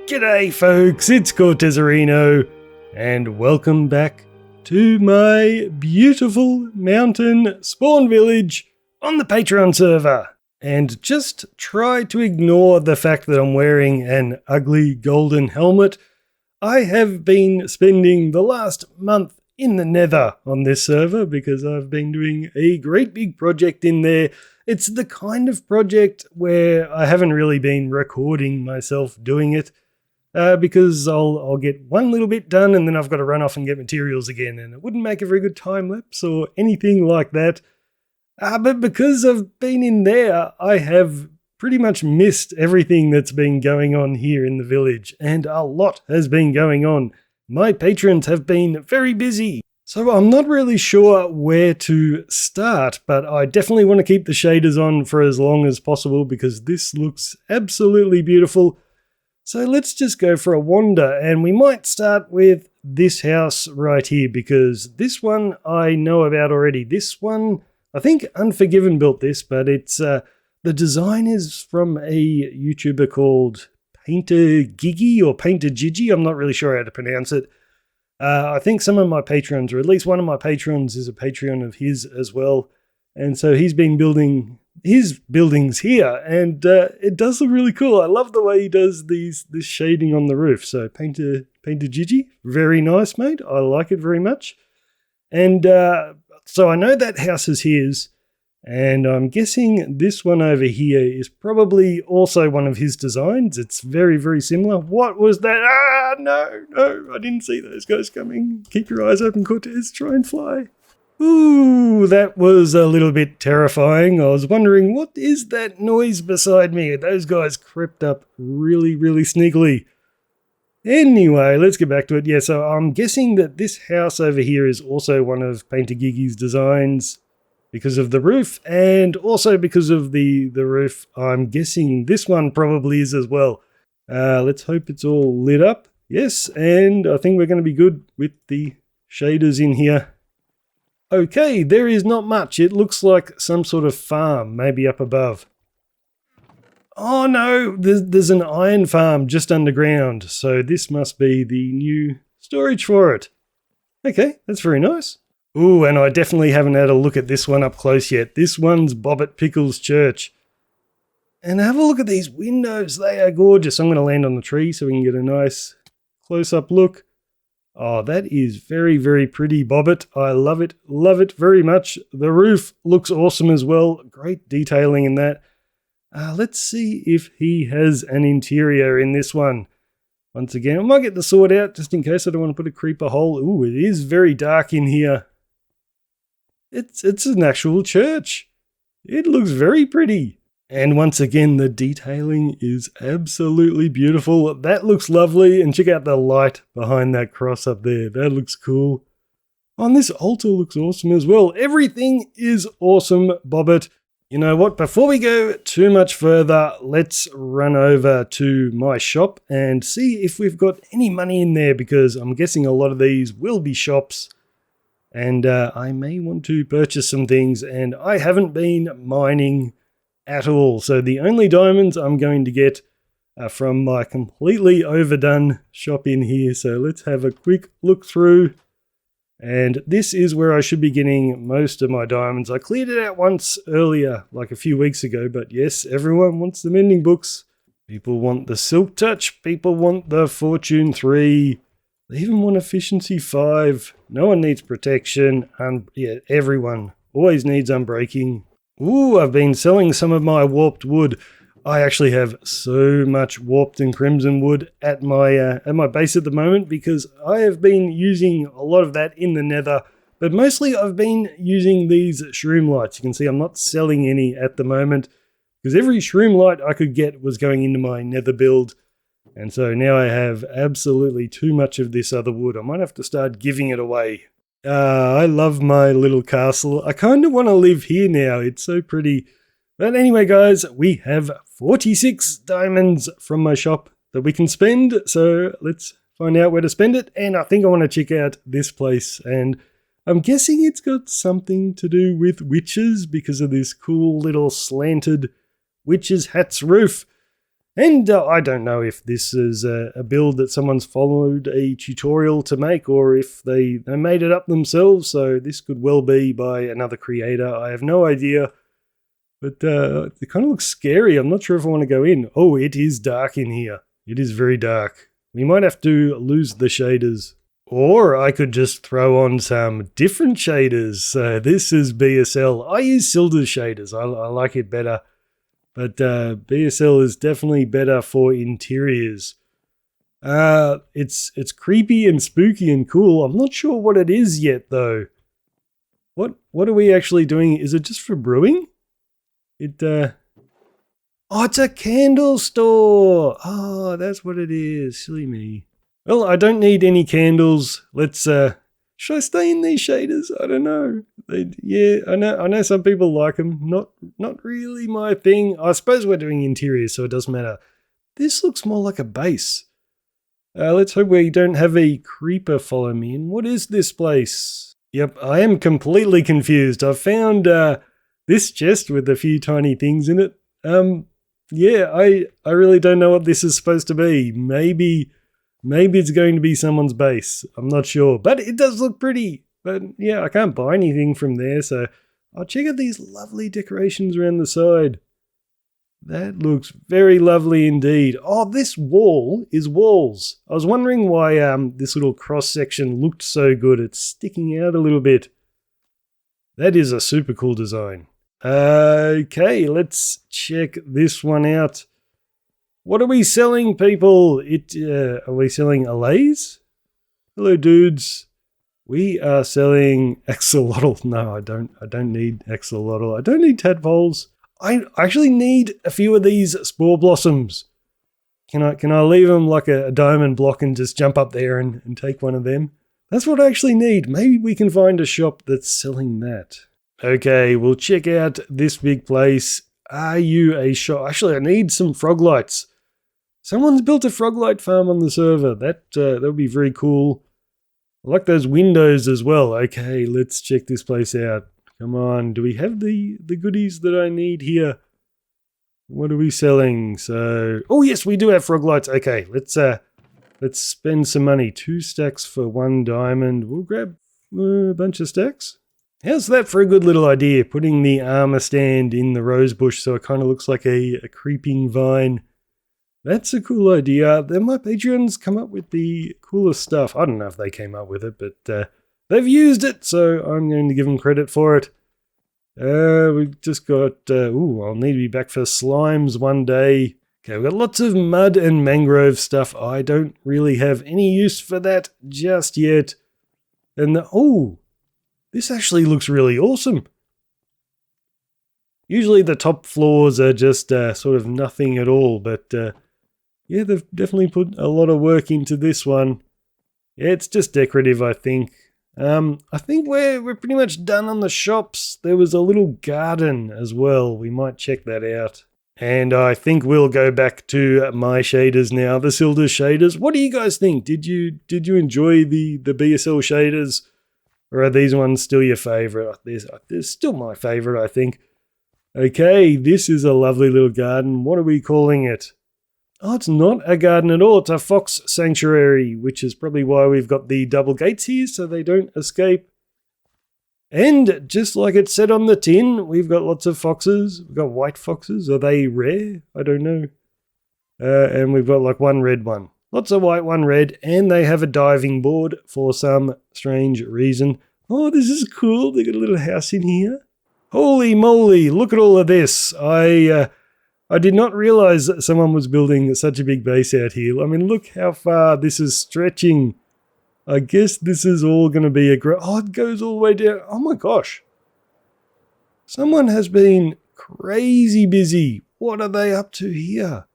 G'day folks, it's Cortezerino, and welcome back to my beautiful mountain spawn village on the Patreon server. And just try to ignore the fact that I'm wearing an ugly golden helmet. I have been spending the last month in the Nether on this server because I've been doing a great big project in there. It's the kind of project where I haven't really been recording myself doing it. Because I'll get one little bit done and then I've got to run off and get materials again, and it wouldn't make a very good time lapse or anything like that. But because I've been in there, I have pretty much missed everything that's been going on here in the village, and a lot has been going on. My patrons have been very busy, so I'm not really sure where to start, but I definitely want to keep the shaders on for as long as possible because this looks absolutely beautiful. So let's just go for a wander, and we might start with this house right here because this one I know about already. This one, I think Unforgiven built this, but it's the design is from a YouTuber called Painter Gigi or Painter Gigi. I'm not really sure how to pronounce it. I think some of my patrons, or at least one of my patrons, is a Patreon of his as well. And so he's been building his buildings here, and it does look really cool. I love the way he does this shading on the roof. So Painter Gigi, very nice, mate. I like it very much. And so I know that house is his, and I'm guessing this one over here is probably also one of his designs. It's very, very similar. What was that? No, I didn't see those guys coming. Keep your eyes open, Cortez. Try and fly. Ooh, that was a little bit terrifying. I was wondering, what is that noise beside me? Those guys crept up really, really sneakily. Anyway, let's get back to it. Yeah, so I'm guessing that this house over here is also one of Painter Gigi's designs because of the roof, and also because of the roof, I'm guessing this one probably is as well. Let's hope it's all lit up. Yes, and I think we're going to be good with the shaders in here. Okay, there is not much. It looks like some sort of farm, maybe up above. Oh no, there's an iron farm just underground, so this must be the new storage for it. Okay, that's very nice. Ooh, and I definitely haven't had a look at this one up close yet. This one's Bobbit Pickles Church. And have a look at these windows, they are gorgeous. I'm going to land on the tree so we can get a nice close-up look. Oh, that is very, very pretty, Bobbit. I love it very much. The roof looks awesome as well. Great detailing in that. Let's see if he has an interior in this one. Once again, I might get the sword out just in case I don't want to put a creeper hole. Ooh, it is very dark in here. It's an actual church. It looks very pretty. And once again, the detailing is absolutely beautiful. That looks lovely. And check out the light behind that cross up there. That looks cool. And this altar looks awesome as well. Everything is awesome, Bobbit. You know what? Before we go too much further, let's run over to my shop and see if we've got any money in there, because I'm guessing a lot of these will be shops. And I may want to purchase some things, and I haven't been mining at all. So the only diamonds I'm going to get are from my completely overdone shop in here. So let's have a quick look through. And this is where I should be getting most of my diamonds. I cleared it out once earlier, like a few weeks ago. But yes, everyone wants the mending books. People want the Silk Touch. People want the Fortune 3. They even want Efficiency 5. No one needs Protection. And yeah, everyone always needs Unbreaking. Ooh, I've been selling some of my warped wood. I actually have so much warped and crimson wood at my base at the moment because I have been using a lot of that in the Nether. But mostly I've been using these shroom lights. You can see I'm not selling any at the moment because every shroom light I could get was going into my Nether build. And so now I have absolutely too much of this other wood. I might have to start giving it away. I love my little castle. I kind of want to live here now. It's so pretty. But anyway, guys, we have 46 diamonds from my shop that we can spend. So let's find out where to spend it. And I think I want to check out this place. And I'm guessing it's got something to do with witches because of this cool little slanted witches' hats roof. And I don't know if this is a build that someone's followed a tutorial to make, or if they made it up themselves, so this could well be by another creator. I have no idea. But it kind of looks scary. I'm not sure if I want to go in. Oh, it is dark in here. It is very dark. We might have to lose the shaders. Or I could just throw on some different shaders. This is BSL. I use Silder shaders. I like it better. But BSL is definitely better for interiors. It's creepy and spooky and cool. I'm not sure what it is yet, though. What are we actually doing? Is it just for brewing? Oh, it's a candle store. Oh, that's what it is. Silly me. Well, I don't need any candles. Let's, should I stay in these shaders? I don't know. Yeah, I know some people like them. Not really my thing. I suppose we're doing interiors, so it doesn't matter. This looks more like a base. Let's hope we don't have a creeper follow me. And what is this place? Yep, I am completely confused. I've found this chest with a few tiny things in it. Yeah, I really don't know what this is supposed to be. Maybe it's going to be someone's base. I'm not sure, but it does look pretty. But yeah, I can't buy anything from there, so I'll check out these lovely decorations around the side. That looks very lovely indeed. Oh, this wall is walls. I was wondering why this little cross section looked so good. It's sticking out a little bit. That is a super cool design. Okay, let's check this one out. What are we selling, people? Are we selling allays? Hello, dudes. We are selling axolotl. No, I don't need axolotl. I don't need tadpoles. I actually need a few of these spore blossoms. Can I leave them like a diamond block and just jump up there and take one of them? That's what I actually need. Maybe we can find a shop that's selling that. Okay, we'll check out this big place. Are you a shop? Actually, I need some frog lights. Someone's built a frog light farm on the server. That would be very cool. I like those windows as well. Okay, let's check this place out. Come on, do we have the goodies that I need here? What are we selling? So, oh yes, we do have frog lights. Okay, let's spend some money. 2 stacks for 1 diamond. We'll grab a bunch of stacks. How's that for a good little idea? Putting the armor stand in the rose bush so it kind of looks like a creeping vine. That's a cool idea. Then my Patreons come up with the coolest stuff. I don't know if they came up with it, but they've used it, so I'm going to give them credit for it. We've just got, I'll need to be back for slimes one day. Okay, we've got lots of mud and mangrove stuff. I don't really have any use for that just yet. And this actually looks really awesome. Usually the top floors are just sort of nothing at all, but yeah, they've definitely put a lot of work into this one. Yeah, it's just decorative, I think. I think we're pretty much done on the shops. There was a little garden as well. We might check that out. And I think we'll go back to my shaders now, the Silder shaders. What do you guys think? Did you enjoy the BSL shaders? Or are these ones still your favorite? They're still my favorite, I think. Okay, this is a lovely little garden. What are we calling it? Oh, it's not a garden at all. It's a fox sanctuary, which is probably why we've got the double gates here so they don't escape. And just like it said on the tin, we've got lots of foxes. We've got white foxes. Are they rare? I don't know. And we've got like one red one. Lots of white, one red. And they have a diving board for some strange reason. Oh, this is cool. They got a little house in here. Holy moly, look at all of this. I did not realize that someone was building such a big base out here. I mean, look how far this is stretching. I guess this is all going to be it goes all the way down. Oh my gosh. Someone has been crazy busy. What are they up to here?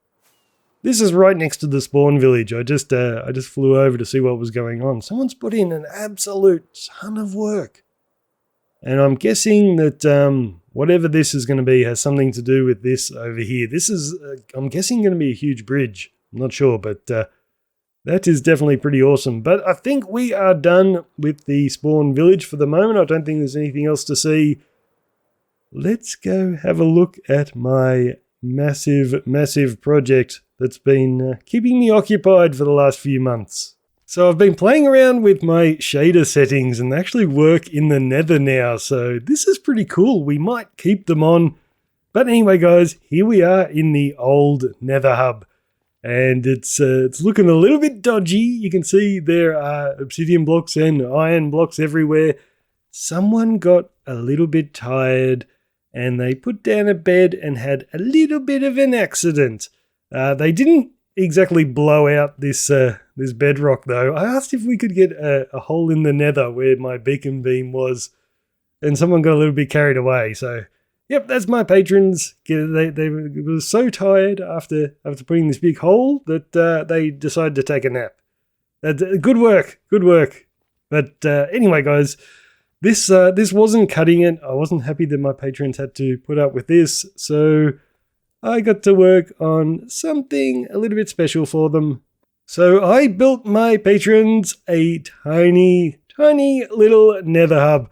This is right next to the spawn village. I just flew over to see what was going on. Someone's put in an absolute ton of work. And I'm guessing that whatever this is going to be has something to do with this over here. This is, I'm guessing, going to be a huge bridge. I'm not sure, but that is definitely pretty awesome. But I think we are done with the spawn village for the moment. I don't think there's anything else to see. Let's go have a look at my massive, massive project that's been keeping me occupied for the last few months. So I've been playing around with my shader settings and they actually work in the Nether now. So this is pretty cool. We might keep them on. But anyway, guys, here we are in the old Nether hub. And it's looking a little bit dodgy. You can see there are obsidian blocks and iron blocks everywhere. Someone got a little bit tired and they put down a bed and had a little bit of an accident. They didn't exactly blow out this bedrock though. I asked if we could get a hole in the Nether where my beacon beam was, and someone got a little bit carried away. So, yep, that's my patrons. They were so tired after putting this big hole that they decided to take a nap. Good work. But anyway, guys, this wasn't cutting it. I wasn't happy that my patrons had to put up with this, so I got to work on something a little bit special for them. So I built my patrons a tiny, tiny little Nether hub.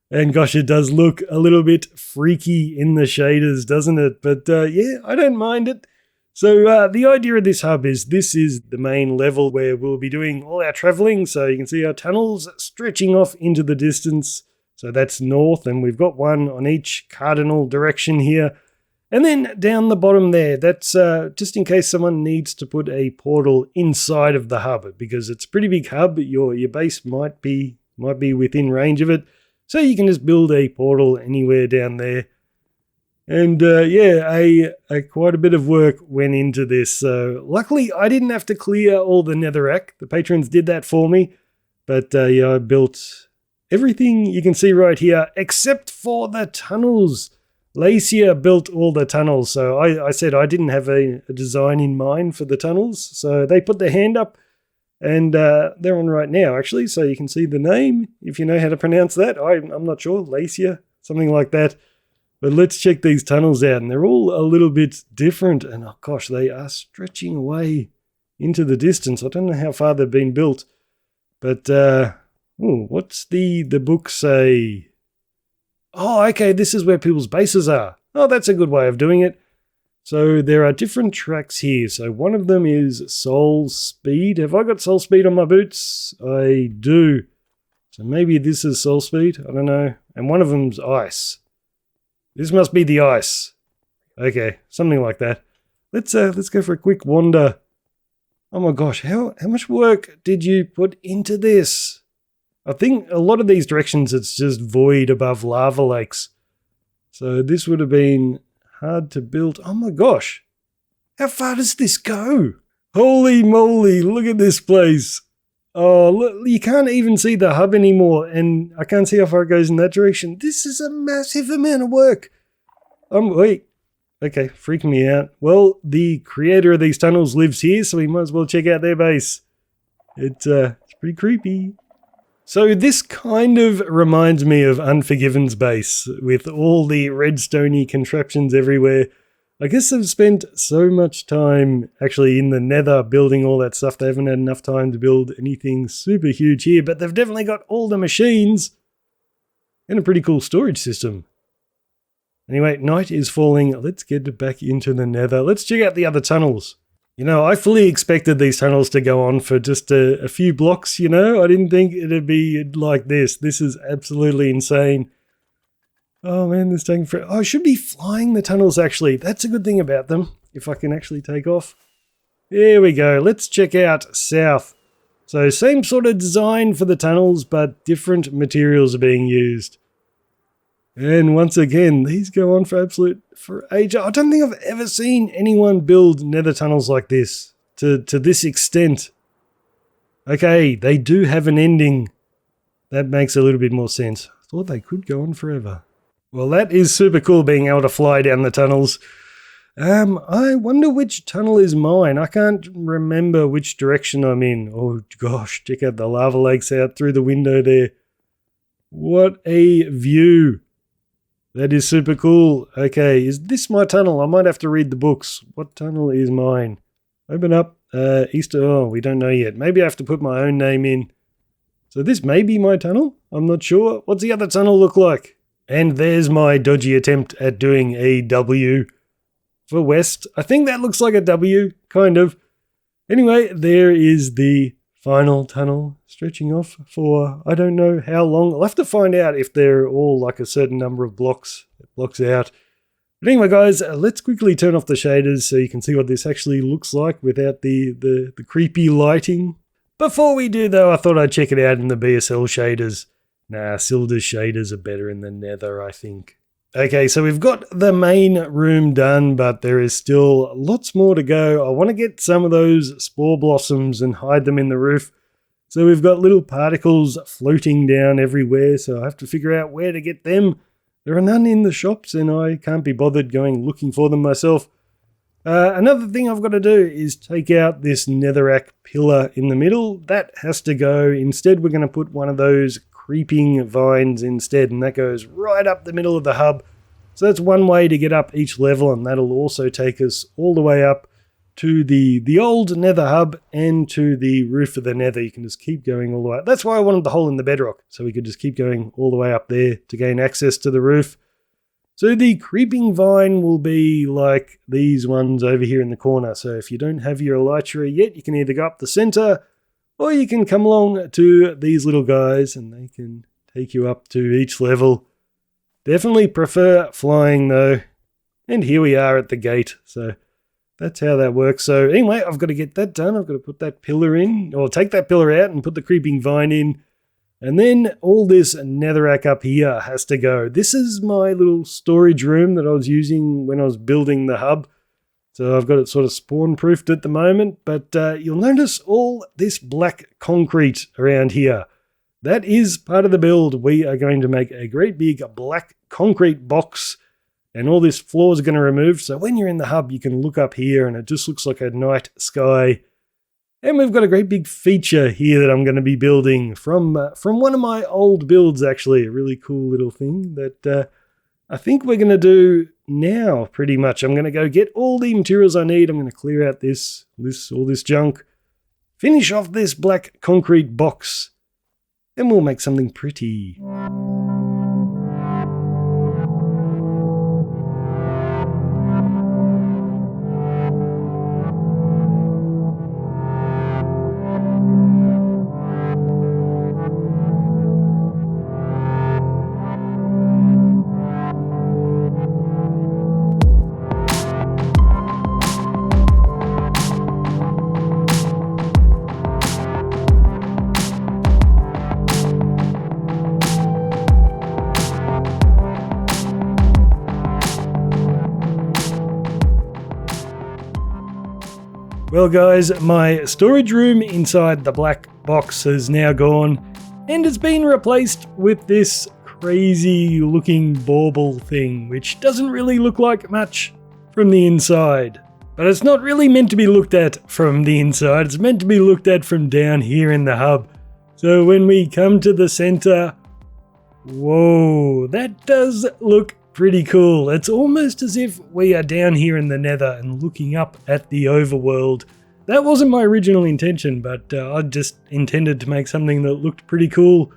And gosh, it does look a little bit freaky in the shaders, doesn't it? But yeah, I don't mind it. So the idea of this hub is this is the main level where we'll be doing all our traveling. So you can see our tunnels stretching off into the distance. So that's north, and we've got one on each cardinal direction here. And then down the bottom there, that's just in case someone needs to put a portal inside of the hub, because it's a pretty big hub. Your base might be within range of it. So you can just build a portal anywhere down there. And yeah, quite a bit of work went into this. So luckily, I didn't have to clear all the netherrack. The patrons did that for me. But yeah, I built everything you can see right here, except for the tunnels. Lacia built all the tunnels. So I said I didn't have a design in mind for the tunnels. So they put their hand up. And they're on right now, actually, so you can see the name, if you know how to pronounce that. I'm not sure, Lacia, something like that. But let's check these tunnels out, and they're all a little bit different. And oh gosh, they are stretching away into the distance. I don't know how far they've been built. But, what's the book say? Oh, okay, this is where people's bases are. Oh, that's a good way of doing it. So there are different tracks here. So one of them is Soul Speed. Have I got Soul Speed on my boots? I do. So maybe this is Soul Speed. I don't know. And one of them's Ice. This must be the Ice. Okay, something like that. Let's go for a quick wander. Oh my gosh, how much work did you put into this? I think a lot of these directions it's just void above lava lakes. So this would have been hard to build. Oh my gosh. How far does this go? Holy moly, look at this place. Oh, look, you can't even see the hub anymore, and I can't see how far it goes in that direction. This is a massive amount of work. Wait. Okay, freaking me out. Well, the creator of these tunnels lives here, so we might as well check out their base. It's pretty creepy. So this kind of reminds me of Unforgiven's base, with all the redstone-y contraptions everywhere. I guess they've spent so much time actually in the Nether building all that stuff, they haven't had enough time to build anything super huge here, but they've definitely got all the machines and a pretty cool storage system. Anyway, night is falling. Let's get back into the Nether. Let's check out the other tunnels. You know, I fully expected these tunnels to go on for just a few blocks, you know. I didn't think it'd be like this. This is absolutely insane. Oh man, this is taking forever. Oh, I should be flying the tunnels actually. That's a good thing about them, if I can actually take off. There we go. Let's check out south. So same sort of design for the tunnels, but different materials are being used. And once again, these go on for ages. I don't think I've ever seen anyone build nether tunnels like this, to this extent. Okay, they do have an ending. That makes a little bit more sense. I thought they could go on forever. Well, that is super cool being able to fly down the tunnels. I wonder which tunnel is mine. I can't remember which direction I'm in. Oh gosh, check out the lava lakes out through the window there. What a view. That is super cool. Okay, is this my tunnel? I might have to read the books. What tunnel is mine? Open up. Easter. Oh, we don't know yet. Maybe I have to put my own name in. So this may be my tunnel? I'm not sure. What's the other tunnel look like? And there's my dodgy attempt at doing a W for west. I think that looks like a W, kind of. Anyway, there is the final tunnel stretching off for I don't know how long. I'll have to find out if they're all like a certain number of blocks out. But anyway, guys, let's quickly turn off the shaders so you can see what this actually looks like without the creepy lighting. Before we do, though, I thought I'd check it out in the BSL shaders. Nah, Silder's shaders are better in the Nether, I think. Okay, so we've got the main room done, but there is still lots more to go. I want to get some of those spore blossoms and hide them in the roof. So we've got little particles floating down everywhere, so I have to figure out where to get them. There are none in the shops, and I can't be bothered going looking for them myself. Another thing I've got to do is take out this netherrack pillar in the middle. That has to go. Instead, we're going to put one of those creeping vines instead, and that goes right up the middle of the hub. So that's one way to get up each level, and that'll also take us all the way up to the old nether hub and to the roof of the nether. You can just keep going all the way up. That's why I wanted the hole in the bedrock, so we could just keep going all the way up there to gain access to the roof. So the creeping vine will be like these ones over here in the corner. So if you don't have your elytra yet, you can either go up the center, or you can come along to these little guys and they can take you up to each level. Definitely prefer flying though. And here we are at the gate. So that's how that works. So anyway, I've got to get that done. I've got to put that pillar in, or take that pillar out and put the creeping vine in. And then all this netherrack up here has to go. This is my little storage room that I was using when I was building the hub. So I've got it sort of spawn-proofed at the moment. But you'll notice all this black concrete around here. That is part of the build. We are going to make a great big black concrete box. And all this floor is going to remove. So when you're in the hub, you can look up here and it just looks like a night sky. And we've got a great big feature here that I'm going to be building from one of my old builds, actually. A really cool little thing that I think we're going to do now, pretty much. I'm going to go get all the materials I need. I'm going to clear out all this junk, finish off this black concrete box, and we'll make something pretty. Well guys, my storage room inside the black box has now gone and it's been replaced with this crazy looking bauble thing, which doesn't really look like much from the inside. But it's not really meant to be looked at from the inside, it's meant to be looked at from down here in the hub. So when we come to the center, whoa, that does look pretty cool. It's almost as if we are down here in the Nether and looking up at the overworld. That wasn't my original intention, but I just intended to make something that looked pretty cool.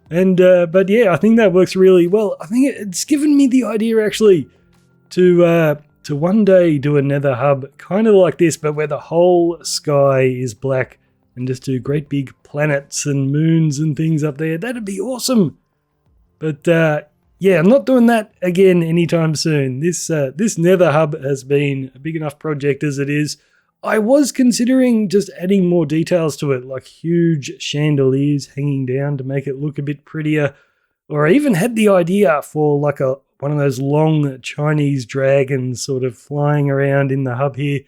And but yeah, I think that works really well. I think it's given me the idea actually to one day do a Nether hub kind of like this, but where the whole sky is black and just do great big planets and moons and things up there. That'd be awesome. But yeah, I'm not doing that again anytime soon. This Nether hub has been a big enough project as it is. I was considering just adding more details to it, like huge chandeliers hanging down to make it look a bit prettier. Or I even had the idea for like one of those long Chinese dragons sort of flying around in the hub here.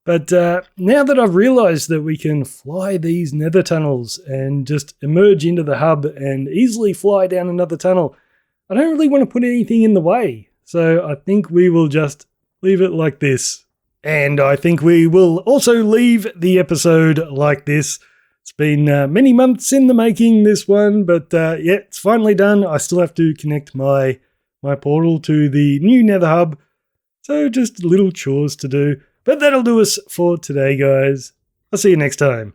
But now that I've realized that we can fly these nether tunnels and just emerge into the hub and easily fly down another tunnel, I don't really want to put anything in the way. So I think we will just leave it like this. And I think we will also leave the episode like this. It's been many months in the making, this one, but yeah, it's finally done. I still have to connect my portal to the new Nether hub. So just little chores to do. But that'll do us for today, guys. I'll see you next time.